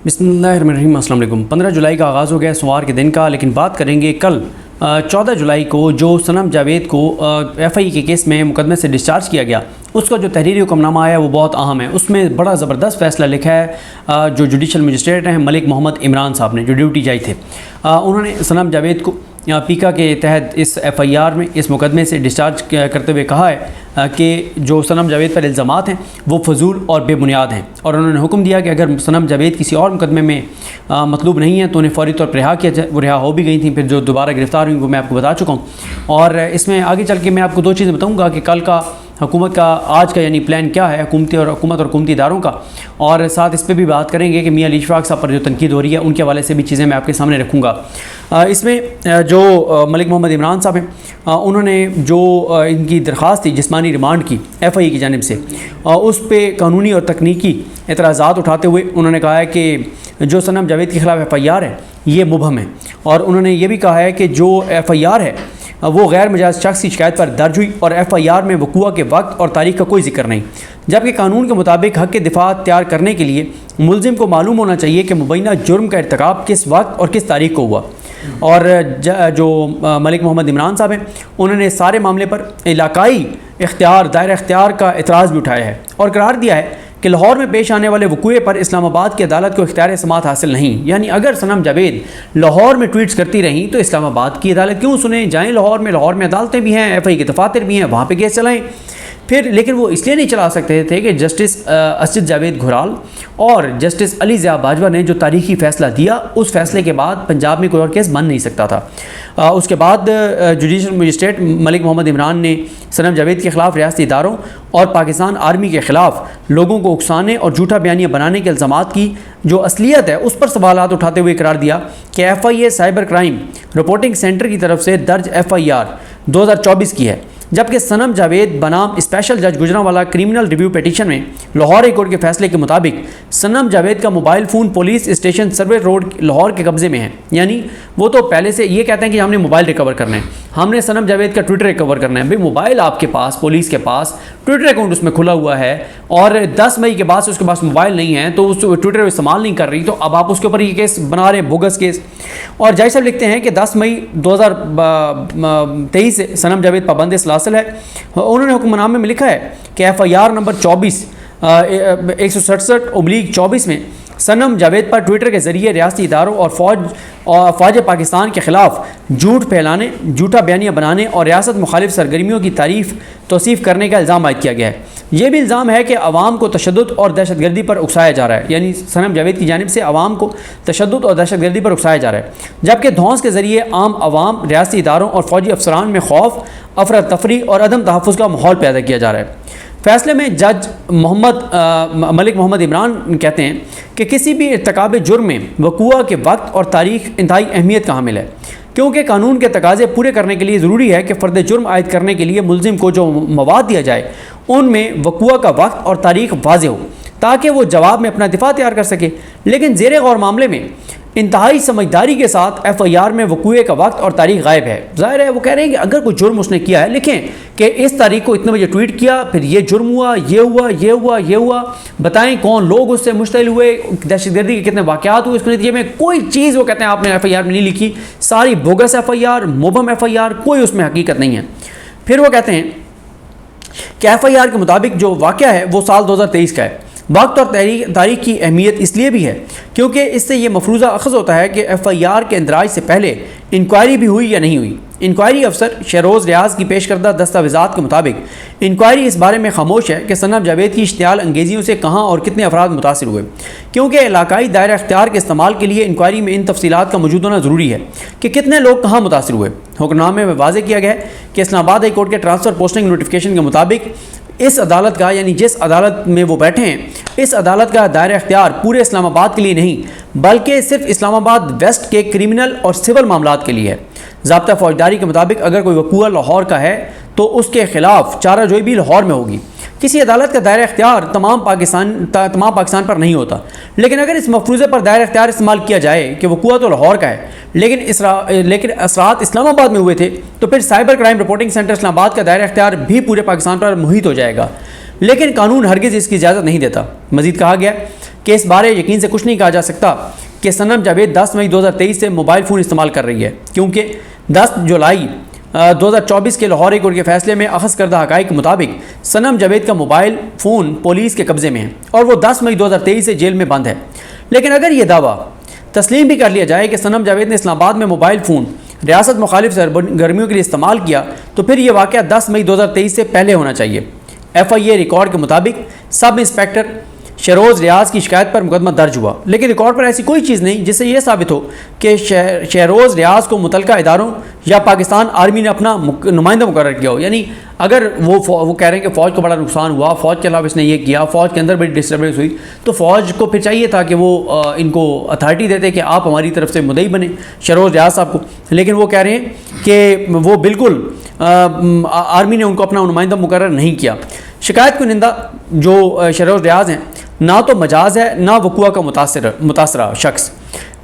बिस्मिल्लाहिर्रहमानिर्रहीम। अस्सलाम वालेकुम। 15 जुलाई का आगाज़ हो गया सोमवार के दिन का, लेकिन बात करेंगे कल 14 जुलाई को जो सनम जावेद को FI के केस में मुकदमे से डिस्चार्ज किया गया, उसका जो तहरीरी हुक्मनामा आया वो बहुत अहम है। उसमें बड़ा ज़बरदस्त फ़ैसला लिखा है जो जुडिशल मजिस्ट्रेट हैं मलिक मोहम्मद इमरान साहब ने, जो ड्यूटी जाए थे। उन्होंने सनम जावेद को पीका के तहत इस FIR में इस मुकदमे से डिस्चार्ज करते हुए कहा है कि जो सनम जावेद पर इल्ज़ामात हैं वो फजूल और बेबुनियाद हैं, और उन्होंने हुक्म दिया कि अगर सनम जावेद किसी और मुकदमे में मतलूब नहीं है तो उन्हें फ़ौरी तौर पर रिहा किया जाए। वो रिहा हो भी गई थी, फिर जो दोबारा गिरफ़्तार हुई वो मैं आपको बता चुका हूँ। और इसमें आगे चल के मैं आपको दो चीज़ें बताऊँगा कि कल का हुकूमत का आज का यानी प्लान क्या है हुकूमत और हुकूमती इदारों का, और साथ इस पर भी बात करेंगे कि मियां अली इशफाक साहब पर जो तनकीद हो रही है उनके हवाले से भी चीज़ें मैं आपके सामने रखूँगा। इसमें जो मलिक मोहम्मद इमरान साहब हैं उन्होंने जो इनकी दरख्वास्त थी जिस्मानी रिमांड की FI की जानिब से, उस पर कानूनी और तकनीकी एतराज़ात उठाते हुए उन्होंने कहा है कि जो सनम जावेद के ख़िलाफ़ FIR है ये मुबहम है, और उन्होंने ये भी कहा है कि जो FIR है वो गैर मजाज शख्स की शिकायत पर दर्ज हुई और FIR में वक़ूआ के वक्त और तारीख़ का कोई जिक्र नहीं, जबकि कानून के मुताबिक हक़ के दिफा तैयार करने के लिए मुलजिम को मालूम होना चाहिए कि मुबैना जुर्म का इर्तिकाब किस वक्त और किस तारीख़ को हुआ। और जो मलिक मोहम्मद इमरान साहब हैं उन्होंने सारे मामले पर इलाकाई इख्तियार दायरा इख्तियार का एतराज़ भी उठाया है और करार दिया है कि लाहौर में पेश आने वाले वक़ूए पर इस्लामाबाद की अदालत को इख्तियार समाअत हासिल नहीं। यानी अगर सनम जावेद लाहौर में ट्वीट्स करती रहीं तो इस्लामाबाद की अदालत क्यों सुने, जाएँ लाहौर में अदालतें भी हैं, FI के दफातर भी हैं, वहाँ पर केस चलाएँ फिर। लेकिन वो इसलिए नहीं चला सकते थे कि जस्टिस असद जावेद घुराल और जस्टिस अली ज़िया बाजवा ने जो तारीखी फ़ैसला दिया, उस फैसले के बाद पंजाब में कोई और केस बन नहीं सकता था। उसके बाद जुडिशल मजिस्ट्रेट मलिक मोहम्मद इमरान ने सनम जावेद के ख़िलाफ़ रियासती इदारों और पाकिस्तान आर्मी के ख़िलाफ़ लोगों को उकसाने और झूठा बयानिया बनाने के इल्ज़ामात की जो असलियत है उस पर सवालात उठाते हुए करार दिया कि FIA cyber crime reporting centre की तरफ से दर्ज FIR 2024 की है, जबकि सनम जावेद बनाम स्पेशल जज गुजरांवाला क्रिमिनल रिव्यू पिटीशन में लाहौर हाई कोर्ट के फैसले के मुताबिक सनम जावेद का mobile phone police station survey road Lahore के कब्ज़े में है। यानी वो तो पहले से ये कहते हैं कि हमने मोबाइल रिकवर करना है, हमने सनम जावेद का ट्विटर रिकवर करना है। भाई मोबाइल आपके पास, पुलिस के पास ट्विटर अकाउंट उसमें खुला हुआ है और 10 मई के बाद से उसके पास मोबाइल नहीं है तो उस ट्विटर इस्तेमाल नहीं कर रही, तो अब आप उसके ऊपर ये केस बना रहे हैं, बोगस केस। और जय साहब लिखते हैं कि 10 मई 2023 से सनम जावेद पाबंद सलासिल है। उन्होंने हुक्मनामे में लिखा है कि FIR नंबर 167/24 में सनम जावेद पर ट्विटर के ज़रिए रियासती इदारों और फ़ौज पाकिस्तान के ख़िलाफ़ झूठ फैलाने, झूठा बयानिया बनाने और रियासत मुखालिफ सरगर्मियों की तौसीफ़ करने का इल्ज़ाम आयद किया गया है। ये भी इल्ज़ाम है कि अवाम को तशद्दुद और दहशतगर्दी पर उकसाया जा रहा है, यानी सनम जावेद की जानिब से अवाम को तशद्दुद और दहशतगर्दी पर उकसाया जा रहा है, जबकि धौंस के ज़रिए आम अवाम, रियासती इदारों और फ़ौजी अफसरान में खौफ, अफरा तफरी और अदम तहफ़्फ़ुज़ का माहौल पैदा किया जा रहा है। फ़ैसले में जज मलिक मोहम्मद इमरान कहते हैं कि किसी भी इर्तिकाब जुर्म में वक़ूआ के वक्त और तारीख़ इंतहाई अहमियत का हामिल है, क्योंकि कानून के तकाज़े पूरे करने के लिए ज़रूरी है कि फ़र्द जुर्म आयद करने के लिए मुलजिम को जो मवाद दिया जाए उनमें वक़ूआ का वक्त और तारीख़ वाज़ेह हो ताकि वो जवाब में अपना दिफा तैयार कर सके। लेकिन ज़ेरे गौर मामले में इंतहाई समझदारी के साथ FIR में वक़ूए का वक्त और तारीख़ गायब है। ज़ाहिर है वो कह रहे हैं कि अगर कोई जुर्म उसने किया है, लिखें कि इस तारीख़ को इतने बजे ट्वीट किया, फिर ये जुर्म हुआ, ये हुआ, ये हुआ, ये हुआ, बताएं कौन लोग उससे मुश्तइल हुए, दहशतगर्दी के कितने वाक़यात हुए, इसके नतीजे में कोई चीज़ वो कहते हैं आपने FIR में नहीं लिखी, सारी बोगस FIR, मुबहम FIR, कोई उसमें हकीकत नहीं है। फिर वो कहते हैं कि FIR के मुताबिक जो वाक़या है वो साल 2023 का है। वक्त और तारीख़ की अहमियत इसलिए भी है क्योंकि इससे ये मफरूज़ा अखज़ होता है कि FIR के इंदराज से पहले इंक्वायरी भी हुई या नहीं हुई। इंक्वायरी अफसर शहरोज़ रियाज़ की पेश करदा दस्तावेज़ात के मुताबिक इंक्वायरी इस बारे में खामोश है कि सनम जावेद की इश्तियाल अंगेजियों से कहाँ और कितने अफराद मुतासिर हुए, क्योंकि इलाकाई दायरा इख्तियार के इस्तेमाल के लिए इंक्वायरी में इन तफसीलात का मौजूद होना ज़रूरी है कि कितने लोग कहाँ मुतासिर हुए। हुक्मनामे में वाज़ेह किया गया है कि इस्लामाबाद हाई कोर्ट के ट्रांसफ़र पोस्टिंग नोटिफिकेशन के मुताबिक इस अदालत का, यानी जिस अदालत में वो बैठे हैं, इस अदालत का दायरा इख्तियार पूरे इस्लामाबाद के लिए नहीं बल्कि सिर्फ इस्लामाबाद वेस्ट के क्रिमिनल और सिविल मामलात के लिए है। ज़ाब्ता फ़ौजदारी के मुताबिक अगर कोई वक़ूआ लाहौर का है तो उसके ख़िलाफ़ चाराजोई भी लाहौर में होगी। किसी अदालत का दायरा इख्तियार तमाम पाकिस्तान पर नहीं होता, लेकिन अगर इस मफरूज़े पर दायरा इख्तियार इस्तेमाल किया जाए कि वक़ूआ तो लाहौर का है लेकिन असरात इस्लामाबाद में हुए थे, तो फिर cyber crime reporting centre Islamabad का दायरा इख्तियार भी पूरे पाकिस्तान पर मुहित हो जाएगा। लेकिन कानून हरगिज़ इसकी इजाज़त नहीं देता। मज़ीद कहा गया कि इस बारे यकीन से कुछ नहीं कहा जा सकता कि सनम जावेद 10 मई 2023 से मोबाइल फ़ोन इस्तेमाल कर रही है, क्योंकि 10 जुलाई 2024 के लाहौर कोर्ट के फैसले में अख़ज़ करदा हक़ाइक़ के मुताबिक सनम जावेद का मोबाइल फ़ोन पुलिस के कब्ज़े में है और वो 10 मई 2023 से जेल में बंद है। लेकिन अगर ये दावा तस्लीम भी कर लिया जाए कि सनम जावेद ने इस्लामाबाद में मोबाइल फ़ोन रियासत मुखालिफ सरगर्मियों के लिए इस्तेमाल किया, तो फिर यह वाक़या 10 मई 2023 से पहले होना चाहिए। FIA रिकॉर्ड के मुताबिक सब इंस्पेक्टर शहरोज़ रियाज की शिकायत पर मुकदमा दर्ज हुआ, लेकिन रिकॉर्ड पर ऐसी कोई चीज़ नहीं जिससे यह साबित हो कि शहरोज़ रियाज को मुतलका इदारों या पाकिस्तान आर्मी ने अपना नुमाइंदा मुकर्रर किया हो। यानी अगर वो कह रहे हैं कि फ़ौज को बड़ा नुकसान हुआ, फ़ौज के खिलाफ इसने ये किया, फ़ौज के अंदर बड़ी डिस्टर्बेंस हुई, तो फ़ौज को फिर चाहिए था कि वो इनको अथॉरिटी देते कि आप हमारी तरफ से मुद्दई बने शहरोज़ रियाज साहब को। लेकिन वो कह रहे हैं कि वो बिल्कुल आर्मी ने उनको अपना नुमाइंदा मुकर्रर नहीं किया। शिकायत कुनिंदा जो शहरोज़ रियाज हैं ना तो मजाज है ना वक़ुआ का मुतासरा शख्स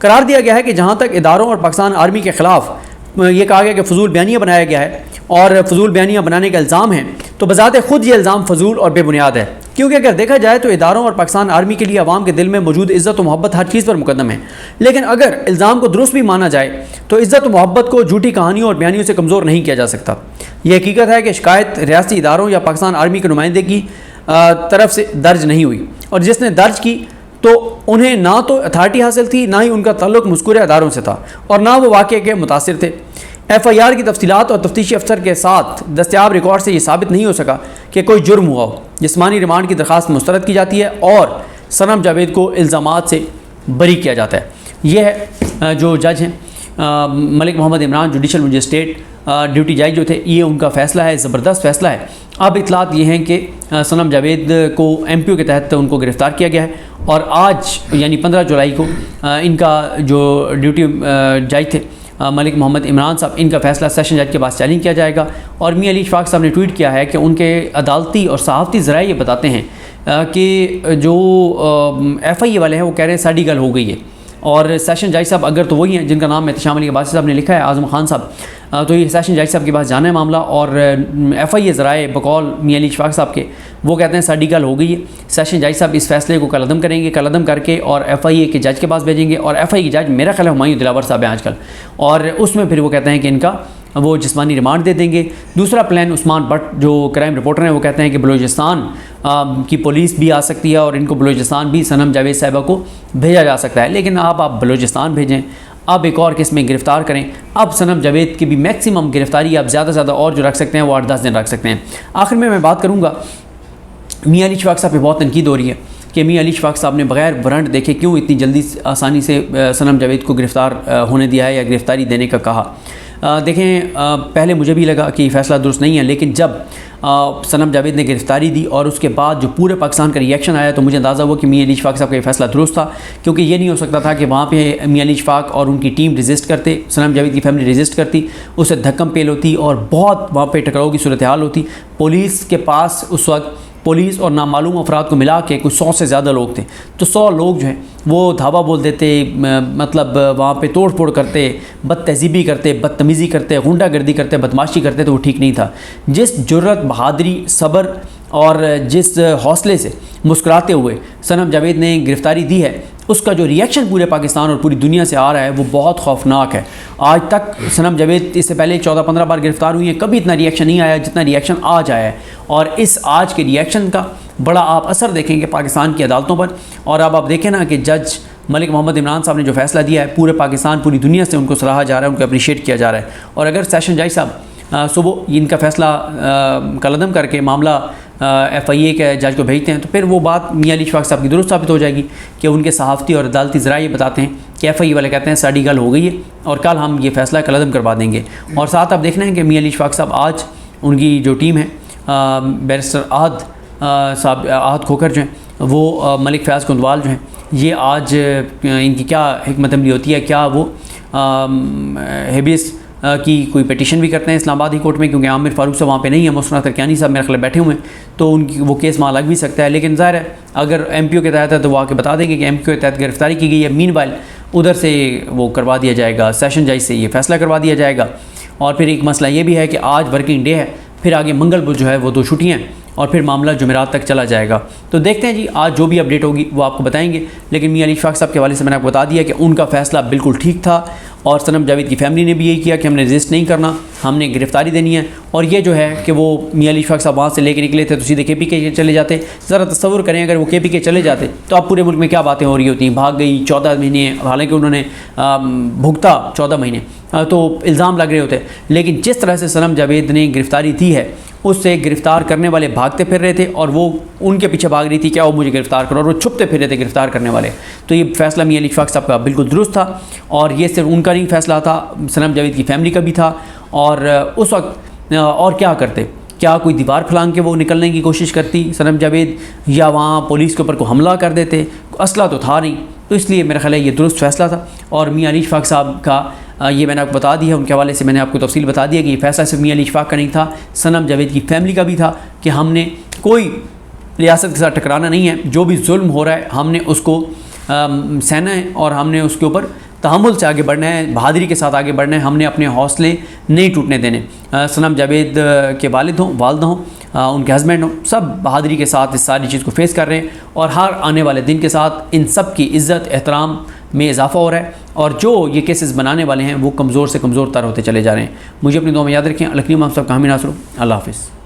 करार दिया गया है कि जहाँ तक इदारों और पाकिस्तान आर्मी के ख़िलाफ़ ये कहा गया कि फजूल बयानियाँ बनाया गया है और फजूल बयानियाँ बनाने का इल्ज़ाम है, तो बज़ाते ख़ुद ये इल्ज़ाम फजूल और बेबुनियाद है, क्योंकि अगर देखा जाए तो इदारों और पाकिस्तान आर्मी के लिए अवाम के दिल में मौजूद इज़्ज़त और मोहब्बत हर चीज़ पर मुकदम है। लेकिन अगर इल्ज़ाम को दुरुस्त भी माना जाए तो इज़्ज़त और मोहब्बत को झूठी कहानियों और बयानियों से कमज़ोर नहीं किया जा सकता। ये हकीकत है कि शिकायत रियासती इदारों या पाकिस्तान आर्मी के नुमाइंदे की तरफ से दर्ज नहीं हुई, और जिसने दर्ज की तो उन्हें ना तो अथॉरिटी हासिल थी, ना ही उनका ताल्लुक मुज़कूरे अदारों से था, और ना वो वाक़े के मुतासिर थे। FIR की तफसीलात और तफ्तीशी अफसर के साथ दस्तियाब रिकॉर्ड से ये साबित नहीं हो सका कि कोई जुर्म हुआ हो। जिस्मानी रिमांड की दरख्वास्त मुस्तरद की जाती है और सनम जावेद को इल्ज़ामात से बरी किया जाता है। ये है जो जज हैं Malik Mohammad Imran judicial magistrate duty जज जो थे, ये उनका फ़ैसला है, ज़बरदस्त फ़ैसला है। अब इतलात ये हैं कि सनम जावेद को MPO के तहत उनको गिरफ़्तार किया गया है और आज यानी 15 जुलाई को इनका जो ड्यूटी जज थे मलिक मोहम्मद इमरान साहब, इनका फ़ैसला सेशन जज के पास चैलेंज किया जाएगा। और मियां अली इशफाक साहब ने ट्वीट किया है कि उनके अदालती और सहाफ़ती ज़राए ये बताते हैं कि जो FIA वाले हैं वो कह रहे हैं साड़ी गल हो गई है, और सेशन जज साहब अगर तो वही हैं जिनका नाम एहतशाम अली अब्बासी साहब ने लिखा है, आज़म खान साहब, तो ये सेशन जज साहब के पास जाना है मामला। और FIA ज़राए बकौल मियां अली इशफाक साहब के वो कहते हैं साड़ी गल हो गई है। सेशन जज साहब इस फैसले को कलअदम करेंगे, कलअदम करके और FIA के जज के पास भेजेंगे, और FIA के जज मेरा ख्याल है हुमायूं दिलावर साहब हैं आजकल, और उसमें फिर वो कहते हैं कि इनका वो जिस्मानी रिमांड दे देंगे। दूसरा प्लान उस्मान भट्ट जो क्राइम रिपोर्टर हैं वो कहते हैं कि बलूचिस्तान की पुलिस भी आ सकती है और इनको बलूचिस्तान भी सनम जावेद साहिबा को भेजा जा सकता है। लेकिन आप बलूचिस्तान भेजें, अब एक और किस में गिरफ़्तार करें, अब सनम जावेद की भी मैक्सिमम गिरफ़्तारी आप ज़्यादा से ज़्यादा और जो रख सकते हैं वो 8-10 दिन रख सकते हैं। आखिर में मैं बात करूँगा, मियां अली इशफाक साहब पे बहुत तनकीद हो रही है कि मियां अली इशफाक साहब ने बग़ैर वारंट देखे क्यों इतनी जल्दी आसानी से सनम जावेद को गिरफ़्तार होने दिया है या गिरफ़्तारी देने का कहा। देखें, पहले मुझे भी लगा कि फ़ैसला दुरुस्त नहीं है, लेकिन जब सनम जावेद ने गिरफ़्तारी दी और उसके बाद जो पूरे पाकिस्तान का रिएक्शन आया तो मुझे अंदाज़ा हुआ कि मियां अली इशफाक साहब का ये फ़ैसला दुरुस्त था, क्योंकि ये नहीं हो सकता था कि वहाँ पे मियां अली इशफाक और उनकी टीम रेजिस्ट करते, सनम जावेद की फैमिली रेजिस्ट करती, उससे धक्कम पेल होती और बहुत वहाँ पे टकराव की सूरत हाल होती। पुलिस के पास उस वक्त पुलिस और नामालूम अफराद को मिला के कुछ 100 से ज़्यादा लोग थे, तो 100 लोग जो हैं वो धावा बोल देते, मतलब वहाँ पे तोड़ फोड़ करते, बदतहज़ीबी करते, बदतमीज़ी करते, गुंडागर्दी करते, बदमाशी करते, तो वो ठीक नहीं था। जिस जुर्रत, बहादरी, सब्र और जिस हौसले से मुस्कुराते हुए सनम जावेद ने गिरफ़्तारी दी है, उसका जो रिएक्शन पूरे पाकिस्तान और पूरी दुनिया से आ रहा है वो बहुत खौफनाक है। आज तक सनम जावेद इससे पहले 14-15 बार गिरफ़्तार हुई है, कभी इतना रिएक्शन नहीं आया जितना रिएक्शन आज आया है, और इस आज के रिएक्शन का बड़ा आप असर देखेंगे पाकिस्तान की अदालतों पर। और अब आप देखें ना कि जज मलिक मोहम्मद इमरान साहब ने जो फ़ैसला दिया है, पूरे पाकिस्तान, पूरी दुनिया से उनको सराहा जा रहा है, उनको अप्रिशिएट किया जा रहा है। और अगर सेशन जज साहब सुबह इनका फ़ैसला कलअदम करके मामला FIA के जज को भेजते हैं, तो फिर वो बात मियां अली इशफाक साहब की दुरुस्त साबित हो जाएगी कि उनके सहाफ़ती और अदालती ज़राए बताते हैं कि FIA वाले कहते हैं साड़ी गल हो गई है और कल हम ये फ़ैसला कलअदम करवा देंगे। और साथ आप देखना है कि मियां अली इशफाक साहब आज उनकी जो टीम है, बैरिस्टर आहद खोखर जो हैं वो मलिक फ़याज़ कुंदवाल जो हैं, ये आज इनकी क्या हिकमत अमली होती है, क्या वो हेबियस की कोई पिटीशन भी करते हैं इस्लामाबाद हाई कोर्ट में, क्योंकि आमिर फ़ारूक साहब वहाँ पे नहीं है, मुस्तफ़ा तरकियानी साहब मेरे ख्याल बैठे हुए हैं, तो उनकी वो केस वहाँ लग भी सकता है। लेकिन ज़ाहिर है अगर MPO के तहत है तो वो आके बता देंगे कि MPO के तहत गिरफ़्तारी की गई है। मीनवाइल उधर से वो करवा दिया जाएगा, सेशन जज से ये फ़ैसला करवा दिया जाएगा। और फिर एक मसला ये भी है कि आज वर्किंग डे है, फिर आगे मंगल को जो है वो 2 छुट्टियाँ हैं, और फिर मामला जुमेरात तक चला जाएगा। तो देखते हैं जी, आज जो भी अपडेट होगी वो आपको बताएंगे। लेकिन मियां अली इशफाक साहब के हवाले से मैंने आपको बता दिया कि उनका फ़ैसला बिल्कुल ठीक था और सनम जावेद की फैमिली ने भी यही किया कि हमने रजिस्ट नहीं करना, हमने गिरफ्तारी देनी है। और ये जो है कि वो मियां अली इशफाक साहब वहाँ से लेके निकले थे तो सीधे KPK चले जाते। ज़रा तस्वुर करें अगर वो KPK चले जाते तो अब पूरे मुल्क में क्या बातें हो रही होती। भाग गई 14 महीने, हालांकि उन्होंने भुगता 14 महीने, तो इल्ज़ाम लग रहे होते। लेकिन जिस तरह से सनम जावेद ने गिरफ़्तारी दी है उससे गिरफ़्तार करने वाले भागते फिर रहे थे और वो उनके पीछे भाग रही थी क्या वो मुझे गिरफ़्तार करो, और वो छुपते फिर रहे थे गिरफ़्तार करने वाले। तो ये फ़ैसला मियां अली इशफाक साहब का बिल्कुल दुरुस्त था और ये सिर्फ उनका नहीं फ़ैसला था, सनम जावेद की फैमिली का भी था। और उस वक्त और क्या करते, क्या कोई दीवार फलांग के वो निकलने की कोशिश करती सनम जावेद, या वहाँ पुलिस के ऊपर को हमला कर देते, असला तो था नहीं। तो इसलिए मेरा ख्याल है ये दुरुस्त फ़ैसला था। और मियां अली इशफाक साहब का ये मैंने आपको बता दिया, उनके हवाले से मैंने आपको तफसील बता दिया कि ये फ़ैसला सिर्फ मियां अली इशफाक का नहीं था, सनम जावेद की फैमिली का भी था कि हमने कोई रियासत के साथ टकराना नहीं है, जो भी जुल्म हो रहा है हमने उसको सहना है और हमने उसके ऊपर तहम्मुल से आगे बढ़ना है, बहादुरी के साथ आगे बढ़ना है, हमने अपने हौसले नहीं टूटने देने। सनम जावेद के वालिद हों, वालदा हों, उनके हस्बैंड हों, सब बहादुरी के साथ इस सारी चीज़ को फेस कर रहे हैं और हर आने वाले दिन के साथ इन सब की इज़्ज़त एहतराम में इजाफा हो रहा है और जो ये केसेस बनाने वाले हैं वो कमज़ोर से कमज़ोर तर होते चले जा रहे हैं। मुझे अपनी दुआ में याद रखें। अलकरीम आप सब का हामी नासर। अल्लाह हाफ़िज़।